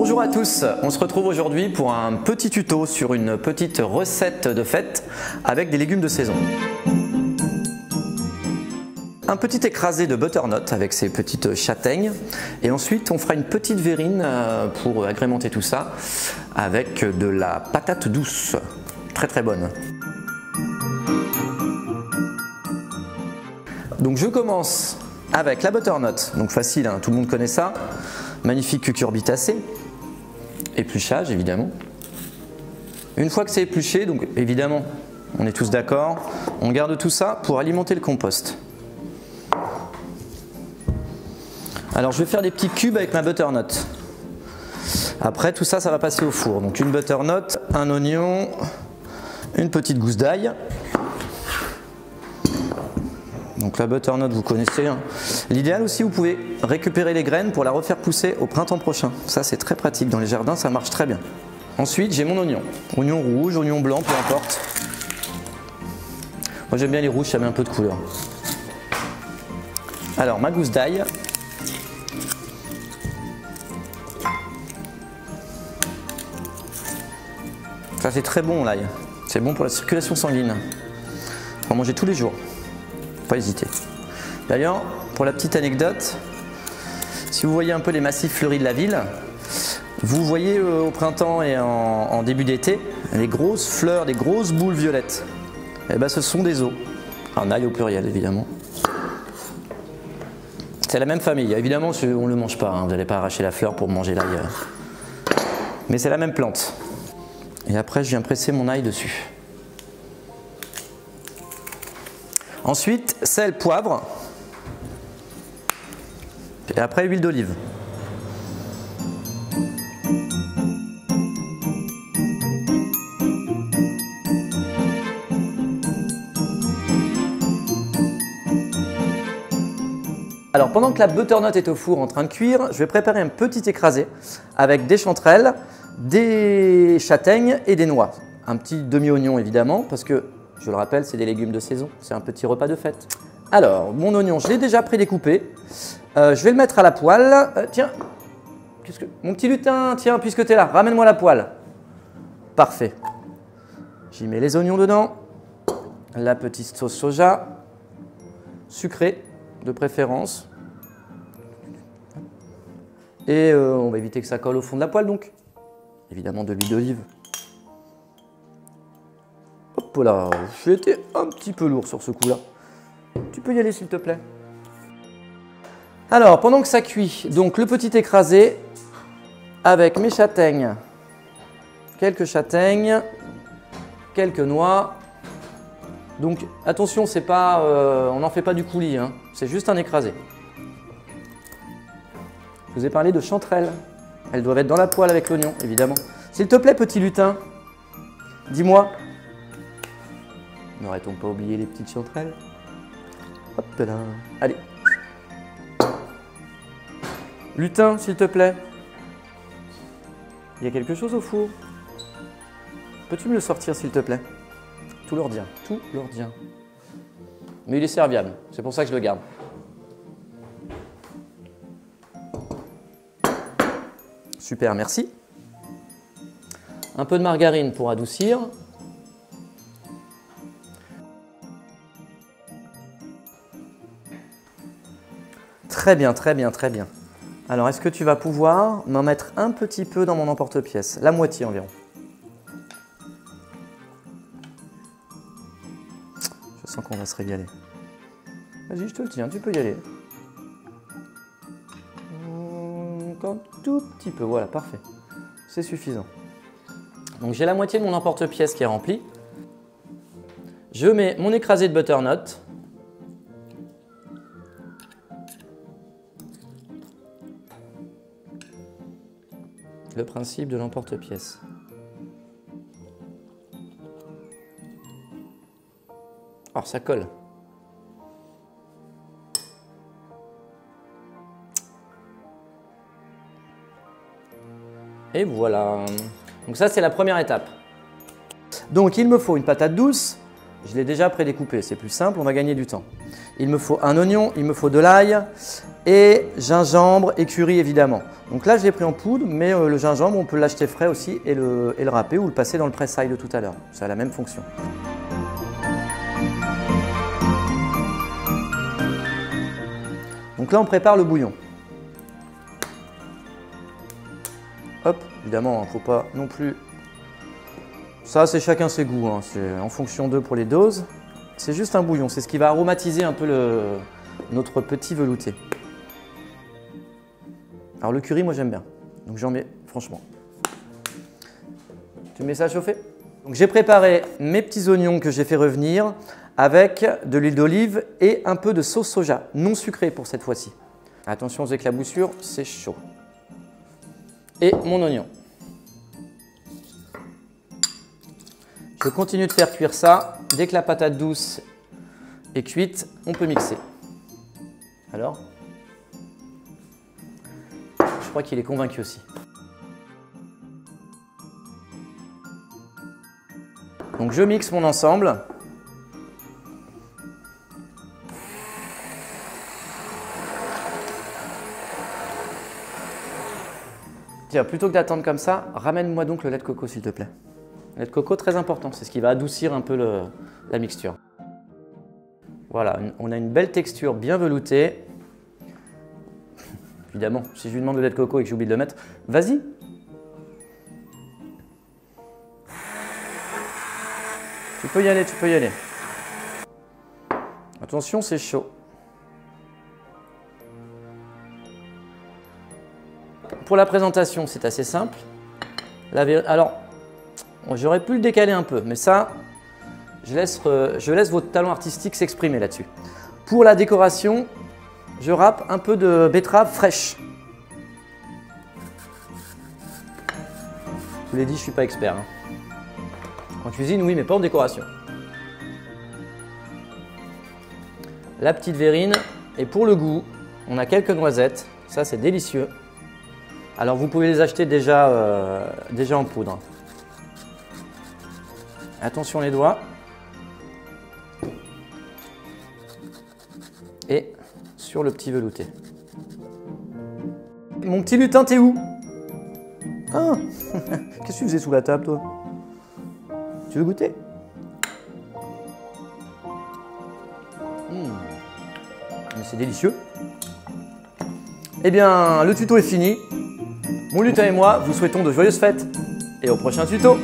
Bonjour à tous, on se retrouve aujourd'hui pour un petit tuto sur une petite recette de fête avec des légumes de saison. Un petit écrasé de butternut avec ses petites châtaignes et ensuite on fera une petite verrine pour agrémenter tout ça avec de la patate douce, très bonne. Donc je commence avec la butternut, donc facile, hein, tout le monde connaît ça. Magnifique cucurbitacée, épluchage évidemment. Une fois que c'est épluché, donc évidemment on est tous d'accord, on garde tout ça pour alimenter le compost. Alors je vais faire des petits cubes avec ma butternut. Après tout ça, ça va passer au four. Donc une butternut, un oignon, une petite gousse d'ail. Donc la butternut, vous connaissez. Hein. L'idéal aussi, vous pouvez récupérer les graines pour la refaire pousser au printemps prochain. Ça, c'est très pratique. Dans les jardins, ça marche très bien. Ensuite, j'ai mon oignon. Oignon rouge, oignon blanc, peu importe. Moi, j'aime bien les rouges, ça met un peu de couleur. Alors, ma gousse d'ail. Ça, c'est très bon, l'ail. C'est bon pour la circulation sanguine. On va manger tous les jours. Pas hésiter. D'ailleurs, pour la petite anecdote, si vous voyez un peu les massifs fleuris de la ville, vous voyez au printemps et en début d'été, les grosses fleurs, des grosses boules violettes. Et ben, ce sont des os. Un ail au pluriel, évidemment. C'est la même famille. Évidemment, on ne le mange pas. Hein. Vous n'allez pas arracher la fleur pour manger l'ail. Mais c'est la même plante. Et après, je viens presser mon ail dessus. Ensuite, sel, poivre. Et après, huile d'olive. Alors, pendant que la butternut est au four en train de cuire, je vais préparer un petit écrasé avec des chanterelles, des châtaignes et des noix. Un petit demi-oignon évidemment, parce que, je le rappelle, c'est des légumes de saison, c'est un petit repas de fête. Alors, mon oignon, je l'ai déjà prédécoupé. Je vais le mettre à la poêle. Tiens, mon petit lutin, tiens, puisque tu es là, ramène-moi la poêle. Parfait. J'y mets les oignons dedans, la petite sauce soja, sucrée de préférence. Et on va éviter que ça colle au fond de la poêle donc. Évidemment de l'huile d'olive. Hop là, j'ai été un petit peu lourd sur ce coup-là. Tu peux y aller s'il te plaît. Alors, pendant que ça cuit, donc le petit écrasé avec mes châtaignes, quelques noix. Donc attention, c'est pas, on n'en fait pas du coulis, hein, c'est juste un écrasé. Je vous ai parlé de chanterelles. Elles doivent être dans la poêle avec l'oignon, évidemment. S'il te plaît, petit lutin, dis-moi. N'aurait-on pas oublié les petites chanterelles? Hop là. Allez. Lutin, s'il te plaît. Il y a quelque chose au four. Peux-tu me le sortir, s'il te plaît? Tout l'ordien, tout l'ordien. Mais il est serviable, c'est pour ça que je le garde. Super, merci. Un peu de margarine pour adoucir. Très bien, très bien, très bien. Alors, est-ce que tu vas pouvoir m'en mettre un petit peu dans mon emporte-pièce? La moitié environ. Je sens qu'on va se régaler. Vas-y, je te le tiens, tu peux y aller. Un tout petit peu, voilà, parfait. C'est suffisant. Donc j'ai la moitié de mon emporte-pièce qui est remplie. Je mets mon écrasé de butternut. Le principe de l'emporte-pièce. Alors ça colle. Et voilà. Donc ça, c'est la première étape. Donc il me faut une patate douce. Je l'ai déjà prédécoupée, c'est plus simple, on va gagner du temps. Il me faut un oignon, il me faut de l'ail Et gingembre et curry évidemment. Donc là je l'ai pris en poudre, mais le gingembre on peut l'acheter frais aussi et le râper ou le passer dans le pressail de tout à l'heure. Ça a la même fonction. Donc là on prépare le bouillon. Hop, évidemment, il ne faut pas non plus... Ça, c'est chacun ses goûts, hein. C'est en fonction d'eux pour les doses. C'est juste un bouillon, c'est ce qui va aromatiser un peu notre petit velouté. Alors le curry, moi j'aime bien, donc j'en mets franchement. Tu mets ça à chauffer? Donc j'ai préparé mes petits oignons que j'ai fait revenir avec de l'huile d'olive et un peu de sauce soja, non sucrée pour cette fois-ci. Attention aux éclaboussures, c'est chaud. Et mon oignon. Je continue de faire cuire ça. Dès que la patate douce est cuite, on peut mixer. Alors? Je crois qu'il est convaincu aussi. Donc je mixe mon ensemble. Tiens, plutôt que d'attendre comme ça, ramène-moi donc le lait de coco s'il te plaît. Le lait de coco, très important, c'est ce qui va adoucir un peu la mixture. Voilà, on a une belle texture bien veloutée. Évidemment, si je lui demande le lait de coco et que j'oublie de le mettre, vas-y. Tu peux y aller, tu peux y aller. Attention, c'est chaud. Pour la présentation, c'est assez simple. Alors, j'aurais pu le décaler un peu, mais ça, je laisse votre talent artistique s'exprimer là-dessus. Pour la décoration, je râpe un peu de betterave fraîche. Je vous l'ai dit, je ne suis pas expert. Hein. En cuisine, oui, mais pas en décoration. La petite verrine. Et pour le goût, on a quelques noisettes. Ça, c'est délicieux. Alors, vous pouvez les acheter déjà en poudre. Attention les doigts. Et sur le petit velouté. Mon petit lutin, t'es où? Ah. Qu'est-ce que tu faisais sous la table, toi? Tu veux goûter? Mais c'est délicieux. Eh bien, le tuto est fini. Mon lutin et moi vous souhaitons de joyeuses fêtes. Et au prochain tuto.